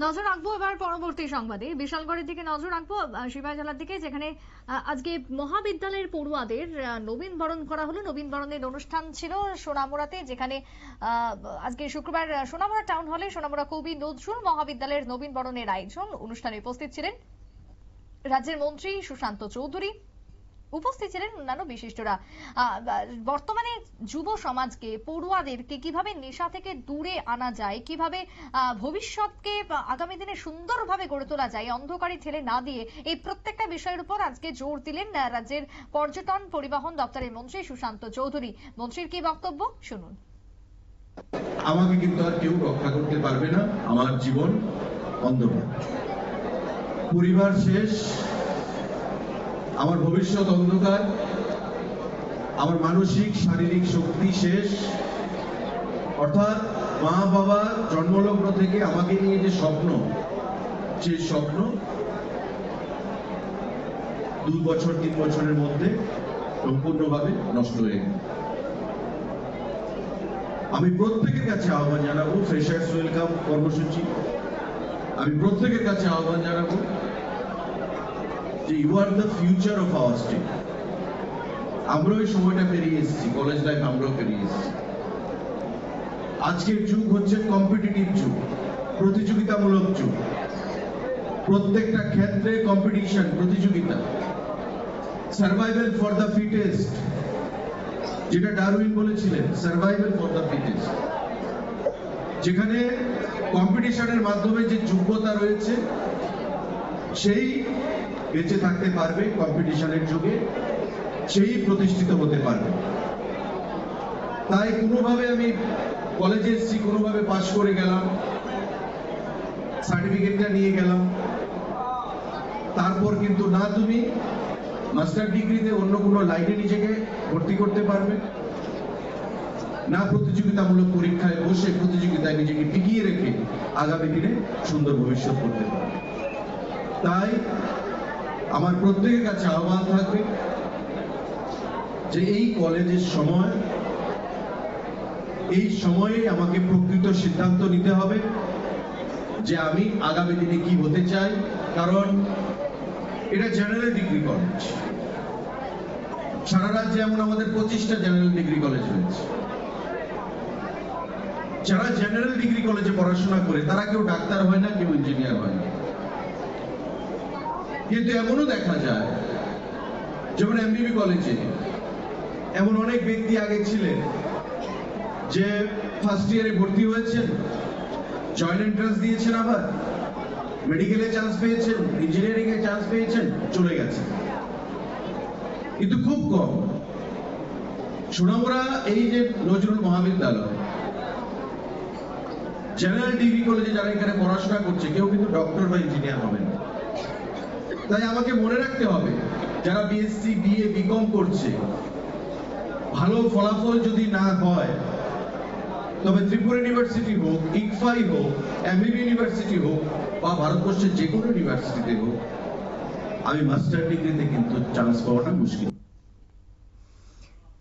নজর রাখবো এবার পরবর্তী সংবাদে। বিশালগড়ের দিকে নজর রাখবো, সিপাহী জেলার দিকে, যেখানে আজকে মহাবিদ্যালয়ের পড়ুয়াদের নবীন বরণ করা হলো। নবীন বরণের অনুষ্ঠান ছিল সোনামুড়াতে, যেখানে আজকে শুক্রবার সোনামুড়া টাউন হলে সোনামুড়া কবি নজরুল মহাবিদ্যালয়ের নবীন বরণের আয়োজন। অনুষ্ঠানে উপস্থিত ছিলেন রাজ্যের মন্ত্রী সুশান্ত চৌধুরী, উপস্থিত ছিলেন অন্যান্য বিশিষ্টরা। বর্তমানে যুব সমাজকে, পড়ুয়াদেরকে কিভাবে নেশা থেকে দূরে আনা যায়, কিভাবে ভবিষ্যৎকে আগামী দিনে সুন্দরভাবে গড়ে তোলা যায়, অন্ধকারে ঠেলে না দিয়ে, এই প্রত্যেকটা বিষয়ের উপর আজকে জোর দিলেন রাজ্যের পর্যটন পরিবহন দপ্তরের মন্ত্রী সুশান্ত চৌধুরী। মন্ত্রীর কি বক্তব্য শুনুন। আমাকে কিন্তু আর কেউ রক্ষা করতে পারবে না। আমার জীবন অন্ধকার, পরিবার শেষ, আমার ভবিষ্যৎ অন্ধকার, আমার মানসিক শারীরিক শক্তি শেষ। অর্থাৎ মা বাবা জন্মলগ্ন থেকে আমাকে নিয়ে যে স্বপ্ন, সেই স্বপ্ন 2 বছর 3 বছরের মধ্যে সম্পূর্ণভাবে নষ্ট হয়ে গেল। আমি প্রত্যেকের কাছে আহ্বান জানাবো, ফ্রেশার্স ওয়েলকাম কর্মসূচি, আমি প্রত্যেকের কাছে আহ্বান জানাবো যে you are the future of our state. আমরা ওই সময়টা পেরিয়ে এসেছি, কলেজ লাইফ আমরাও পেরিয়ে এসেছি। আজকের যুগ হচ্ছে কম্পিটিটিভ যুগ, প্রতিযোগিতামূলক যুগ। প্রত্যেকটা ক্ষেত্রে কম্পিটিশন, প্রতিযোগিতা। সার্ভাইভাল ফর দ্য ফিটেস্ট, যেটা ডারউইন বলেছিলেন, সার্ভাইভাল ফর দ্য ফিটেস্ট। যেখানে কম্পিটিশনের মাধ্যমে যে যোগ্যতা রয়েছে সেই বেঁচে থাকতে পারবে, কম্পিটিশনের যুগে সেই প্রতিষ্ঠিত হতে পারবে। তাই কোনোভাবে আমি কলেজে এসেছি, কোনোভাবে পাশ করে গেলাম, সার্টিফিকেটটা নিয়ে গেলাম, তারপর কিন্তু না তুমি মাস্টার ডিগ্রিতে অন্য কোনো লাইনে নিজেকে ভর্তি করতে পারবে, না প্রতিযোগিতামূলক পরীক্ষায় বসে প্রতিযোগিতায় নিজেকে টিকিয়ে রেখে আগামী দিনে সুন্দর ভবিষ্যৎ করতে পারবে। তাই আমার প্রত্যেকের কাছে আহ্বান থাকবে যে এই কলেজের সময়, এই সময়ে আমাকে প্রকৃত সিদ্ধান্ত নিতে হবে যে আমি আগামী দিনে কি হতে চাই। কারণ এটা জেনারেল ডিগ্রি কলেজ। সারা রাজ্যে এমন আমাদের 25টা জেনারেল ডিগ্রি কলেজ রয়েছে। যারা জেনারেল ডিগ্রি কলেজে পড়াশোনা করে তারা কেউ ডাক্তার হয় না, কেউ ইঞ্জিনিয়ার হয় না। কিন্তু এমনও দেখা যায়, যেমন এমবিবি কলেজে এমন অনেক ব্যক্তি আগে ছিলেন যে ফার্স্ট ইয়ারে ভর্তি হয়েছেন, জয়েন্ট এন্ট্রান্স দিয়েছেন, আবার মেডিকেলে চান্স পেয়েছেন, ইঞ্জিনিয়ারিং এ চান্স পেয়েছেন, চলে গেছেন। কিন্তু খুব কম। সোনামুড়া এই যে নজরুল মহাবিদ্যালয়, জেনারেল ডিগ্রি কলেজে যারা এখানে পড়াশোনা করছে কেউ কিন্তু ডক্টর বা ইঞ্জিনিয়ার হবে না। তাই আমাকে মনে রাখতে হবে, যারা বিএসসি, বিএ, বিকম করছে, ভালো ফলাফল যদি না হয়, তবে ত্রিপুরা ইউনিভার্সিটি হোক, ইকফাই হোক, এমবিবি ইউনিভার্সিটি হোক, বা ভারতবর্ষের যে কোনো ইউনিভার্সিটিতে হোক, আমি মাস্টার ডিগ্রিতে কিন্তু চান্স পাওয়াটা মুশকিল।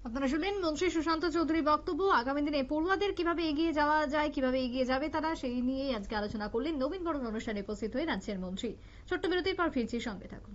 আপনারা শুনলেন মন্ত্রী সুশান্ত চৌধুরী বক্তব্য। আগামী দিনে পড়ুয়াদের কিভাবে এগিয়ে যাওয়া যায়, কিভাবে এগিয়ে যাবে তারা, সেই নিয়ে আজকে আলোচনা করলেন নবীন বরণ অনুষ্ঠানে উপস্থিত হয়ে রাজ্যের মন্ত্রী। ছোট্ট বিরতির পর ফিরছি, সঙ্গে থাকুন।